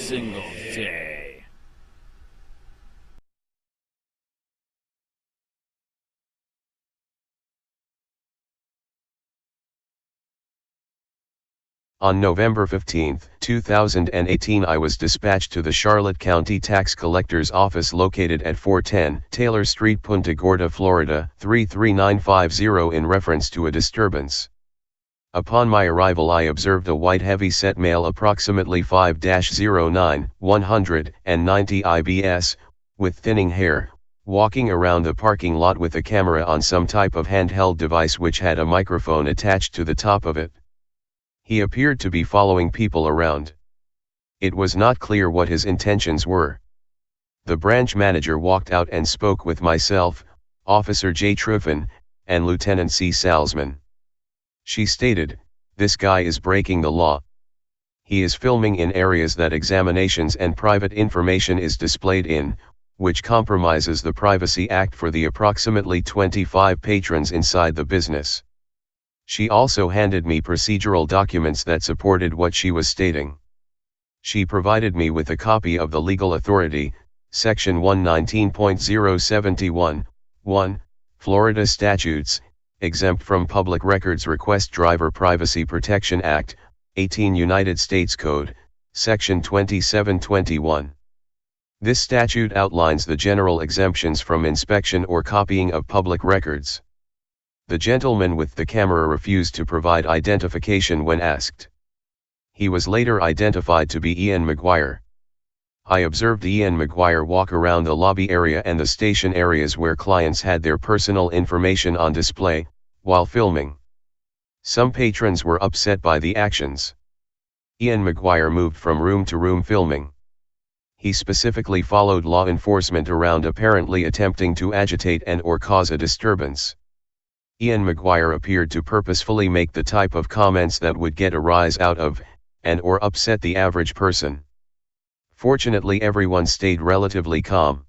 single day. On November 15, 2018, I was dispatched to the Charlotte County Tax Collector's Office located at 410 Taylor Street, Punta Gorda, Florida, 33950 in reference to a disturbance. Upon my arrival, I observed a white heavy-set male approximately 5-09, 190 IBS, with thinning hair, walking around the parking lot with a camera on some type of handheld device which had a microphone attached to the top of it. He appeared to be following people around. It was not clear what his intentions were. The branch manager walked out and spoke with myself, Officer J. Truffin, and Lieutenant C. Salzman. She stated, "This guy is breaking the law. He is filming in areas that examinations and private information is displayed in, which compromises the Privacy Act for the approximately 25 patrons inside the business." She also handed me procedural documents that supported what she was stating. She provided me with a copy of the legal authority, Section 119.071, 1, Florida Statutes, exempt from Public Records Request Driver Privacy Protection Act, 18 United States Code, Section 2721. This statute outlines the general exemptions from inspection or copying of public records. The gentleman with the camera refused to provide identification when asked. He was later identified to be Ian McGuire. I observed Ian McGuire walk around the lobby area and the station areas where clients had their personal information on display, while filming. Some patrons were upset by the actions. Ian McGuire moved from room to room filming. He specifically followed law enforcement around, apparently attempting to agitate and/or cause a disturbance. Ian McGuire appeared to purposefully make the type of comments that would get a rise out of, and/or upset the average person. Fortunately, everyone stayed relatively calm.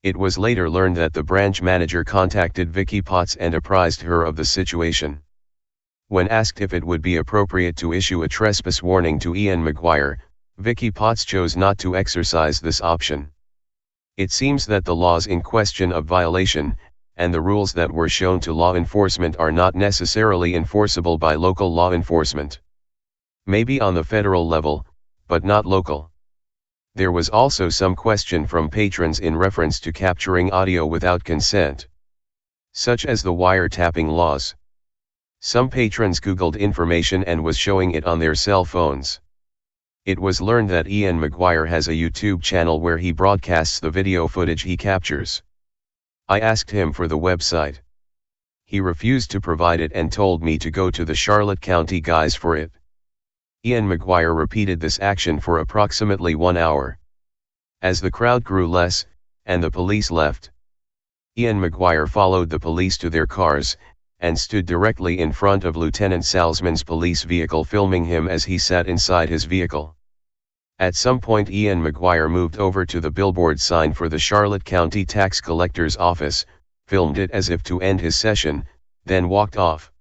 It was later learned that the branch manager contacted Vicky Potts and apprised her of the situation. When asked if it would be appropriate to issue a trespass warning to Ian McGuire, Vicky Potts chose not to exercise this option. It seems that the laws in question of violation, and the rules that were shown to law enforcement are not necessarily enforceable by local law enforcement. Maybe on the federal level, but not local. There was also some question from patrons in reference to capturing audio without consent, such as the wiretapping laws. Some patrons Googled information and was showing it on their cell phones. It was learned that Ian McGuire has a YouTube channel where he broadcasts the video footage he captures. I asked him for the website. He refused to provide it and told me to go to the Charlotte County guys for it. Ian McGuire repeated this action for approximately 1 hour. As the crowd grew less, and the police left, Ian McGuire followed the police to their cars, and stood directly in front of Lieutenant Salzman's police vehicle, filming him as he sat inside his vehicle. At some point Ian McGuire moved over to the billboard sign for the Charlotte County Tax Collector's Office, filmed it as if to end his session, then walked off.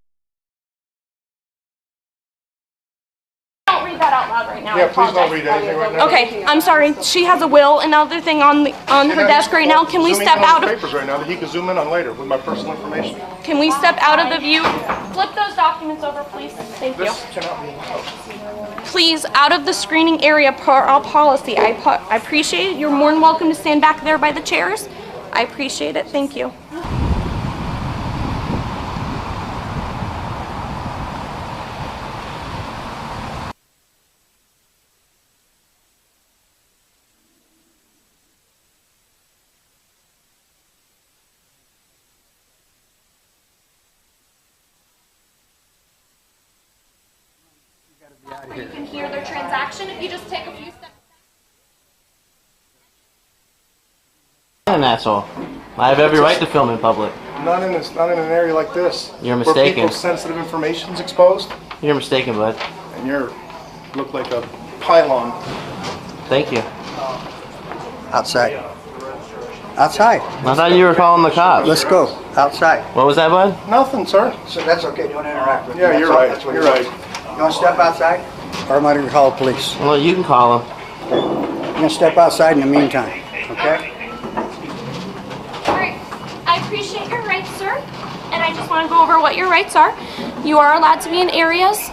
Don't read that out loud right now. Yeah, please don't read anything right now. Okay, I'm sorry. She has a will, another thing on her desk right now. Can we step out of papers right now that he can zoom in on later with my personal information? Can we step out of the view? Flip those documents over, please. Thank you. This cannot be allowed. Please, out of the screening area per our policy. I appreciate it. You're more than welcome to stand back there by the chairs. I appreciate it. Thank you. Where you can hear their transaction if you just take a few steps. An asshole. I have every right to film in public. Not in an area like this. You're where mistaken. people's sensitive information is exposed. You're mistaken, bud. And you look like a pylon. Thank you. Outside. Outside. I thought you were calling the cops. Let's go. Outside. What was that, bud? Nothing, sir. So that's okay. Don't interact with me. Yeah, That's you're all. right. That's what You're it right. is. You want to step outside? Or am I going to call the police? Well, you can call him. gonna step outside in the meantime, okay? All right. I appreciate your rights, sir. And I just want to go over what your rights are. You are allowed to be in areas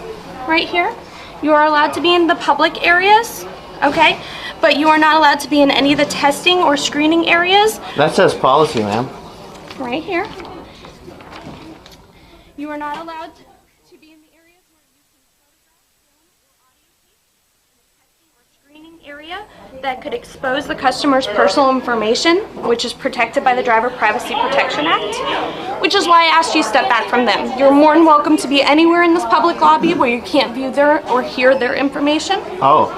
right here. You are allowed to be in the public areas, okay? But you are not allowed to be in any of the testing or screening areas. That says policy, ma'am. Right here. You are not allowed to be in the areas where you can photograph, film, or audio tape in the testing or screening area that could expose the customer's personal information, which is protected by the Driver Privacy Protection Act, which is why I asked you to step back from them. You're more than welcome to be anywhere in this public lobby where you can't view their or hear their information. Oh.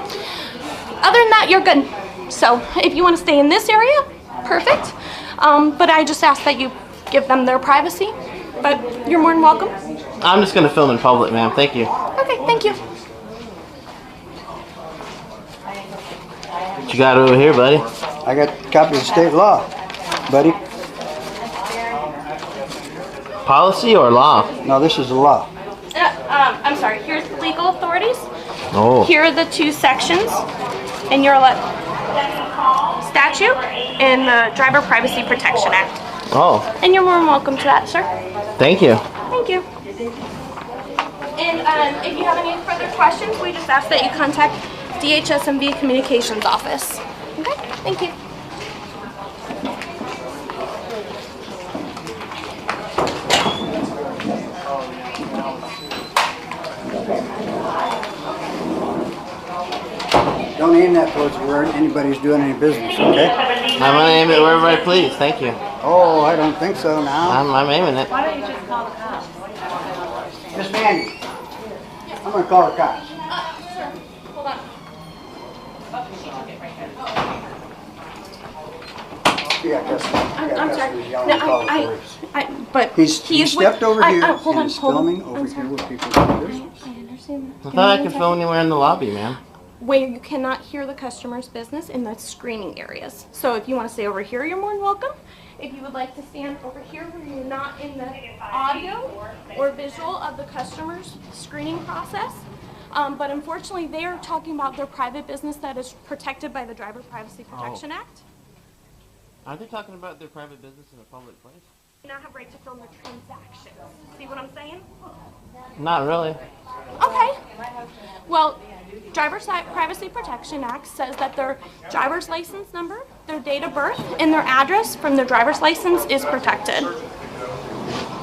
Other than that, you're good. So if you want to stay in this area, perfect. But I just ask that you give them their privacy. But you're more than welcome. I'm just gonna film in public, ma'am. Thank you. Okay, thank you. What you got over here, buddy? I got a copy of state law, buddy. Policy or law? No, this is the law. I'm sorry, here's the legal authorities. Oh. Here are the two sections in your statute and the Driver Privacy Protection Act. Oh. And you're more than welcome to that, sir. Thank you. Thank you. And if you have any further questions, we just ask that you contact DHSMV Communications Office. Okay, thank you. Don't aim that towards where anybody's doing any business, okay? I'm gonna aim it wherever I please. Thank you. Oh, I don't think so now. I'm aiming it. Miss Mandy, I'm gonna call the cops. Sir, hold on. Yeah, I'm sorry. he's yelling No, to call the police. But He he is stepped over here hold and on, is hold on. filming over I'm here sorry. with people doing business. I understand. I thought I could film anywhere in the lobby, ma'am. Where you cannot hear the customer's business in the screening areas. So if you want to stay over here, you're more than welcome. If you would like to stand over here where you're not in the audio or visual of the customer's screening process. But unfortunately, they are talking about their private business that is protected by the Driver Privacy Protection Act. Aren't they talking about their private business in a public place? Do not have right to film their transactions. See what I'm saying? Not really. Okay. Well, Privacy Protection Act says that their driver's license number, their date of birth, and their address from their driver's license is protected.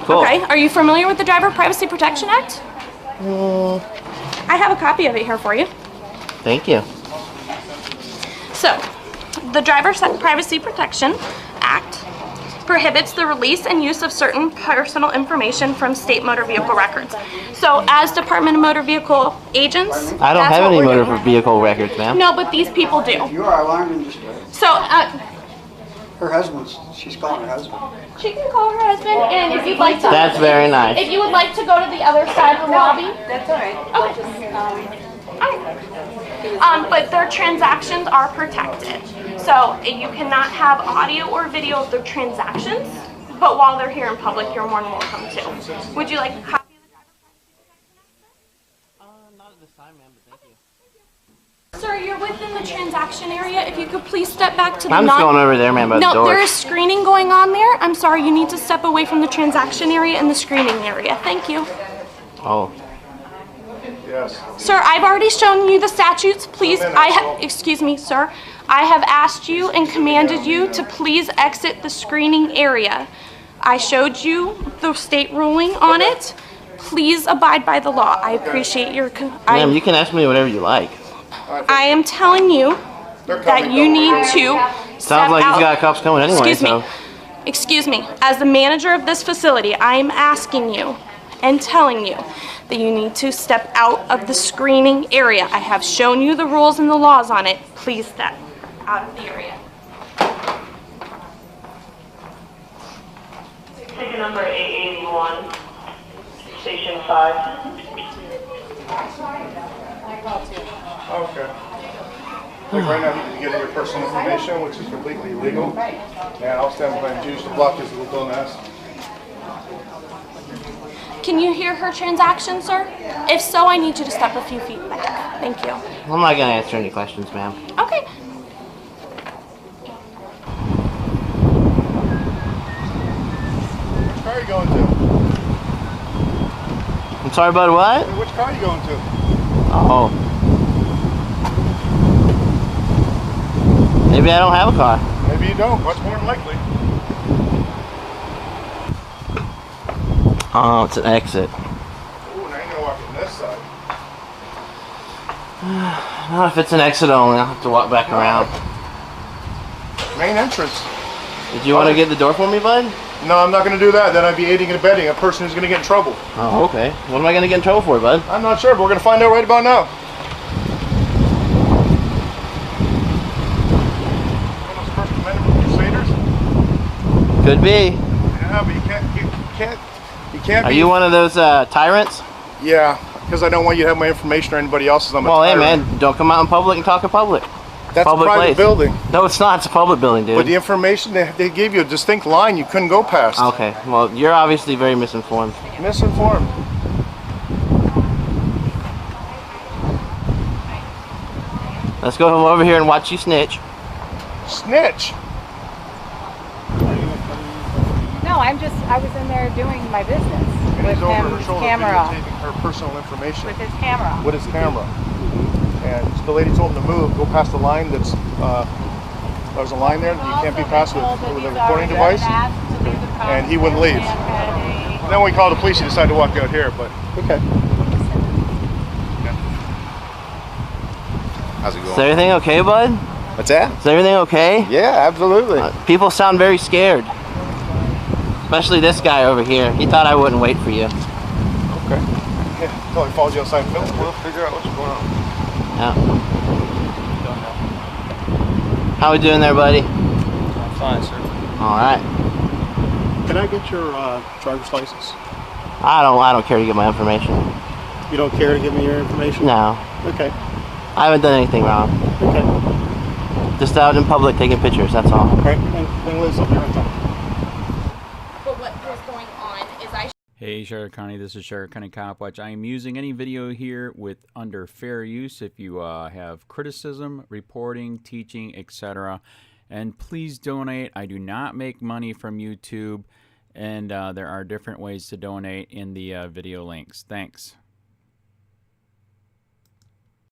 Cool. Okay. Are you familiar with the Driver Privacy Protection Act? I have a copy of it here for you. Thank you. So, the Driver Privacy Protection Act prohibits the release and use of certain personal information from state motor vehicle records. So, as Department of Motor Vehicle agents, I don't that's have what any we're motor doing. vehicle records, ma'am. No, but these people do. You are alarmed and disturbed. So, Her husband's, she's calling her husband. she can call her husband, and if you'd like to, That's very nice. if you would like to go to the other side of the lobby. That's all right. Okay. But their transactions are protected. So you cannot have audio or video of their transactions, but while they're here in public, you're more than welcome to. Would you like a copy of the Driver Privacy Protection Act? Not at this time, ma'am, but thank you. Sir, you're within the transaction area. If you could please step back to the I'm just going over there, ma'am, by the No, door. there is screening going on there. I'm sorry, you need to step away from the transaction area and the screening area. Thank you. Oh. Yes. Sir, I've already shown you the statutes. Please, excuse me, sir. I have asked you and commanded you to please exit the screening area. I showed you the state ruling on it. Please abide by the law. I appreciate your... Ma'am, you can ask me whatever you like. I am telling you that you need to step Sounds like out. he's got cops coming anyway, Excuse so... me. Excuse me. As the manager of this facility, I am asking you and telling you that you need to step out of the screening area. I have shown you the rules and the laws on it. Please step out of the area. Ticket number 881, Station 5. Okay. Like right now, you get your personal information, which is completely illegal. And I'll stand behind you to block his little dumbass. Can you hear her transaction, sir? If so, I need you to step a few feet back. Thank you. I'm not gonna answer any questions, ma'am. Okay. are you going to? I'm sorry, bud, what? Which car are you going to? Oh. Maybe I don't have a car. Maybe you don't, much more than likely. Oh, it's an exit. Ooh, now you're gonna walk in this side. No, if it's an exit only, I'll have to walk back around. Main entrance. Did you want to get the door for me, bud? No, I'm not gonna do that. Then I'd be aiding and abetting a person who's gonna get in trouble. Oh, okay. What am I gonna get in trouble for, bud? I'm not sure, but we're gonna find out right about now. One of those First Amendment Crusaders? Could be. Yeah, but you can't. Are you one of those tyrants? Yeah, because I don't want you to have my information or anybody else's. I'm a Well, hey tyrant. man, don't come out in public and talk in public. That's public a private place. building. No, it's not. It's a public building, dude. But the information, they gave you a distinct line you couldn't go past. Okay, well, you're obviously very misinformed. Misinformed. Let's go over here and watch you snitch. Snitch. No, I was in there doing my business And with he's over her his shoulder camera. videotaping her personal information. With his camera. With his camera. And the lady told him to move, go past the line that's, there's a line there that you can't be passed with a recording device. And he wouldn't leave. And then when we called the police, he decided to walk out here, but okay. How's it Is going? everything okay, bud? What's that? Is everything okay? Yeah, absolutely. People sound very scared. Especially this guy over here. He thought I wouldn't wait for you. Okay. Yeah, until he follows you outside and films, we'll figure out what's going on. Yeah. How we doing there, buddy? I'm fine, sir. All right. Can I get your driver's license? I don't care to get my information. You don't care to give me your information? No. Okay. I haven't done anything wrong. Okay. Just out in public taking pictures, that's all. All right. Then Liz, I'll be right back. But what was going on is Hey Sheriff County, this is Sheriff County COPWATCH. I am using any video here with under fair use if you have criticism, reporting, teaching, etc. And please donate. I do not make money from YouTube, and there are different ways to donate in the video links. Thanks.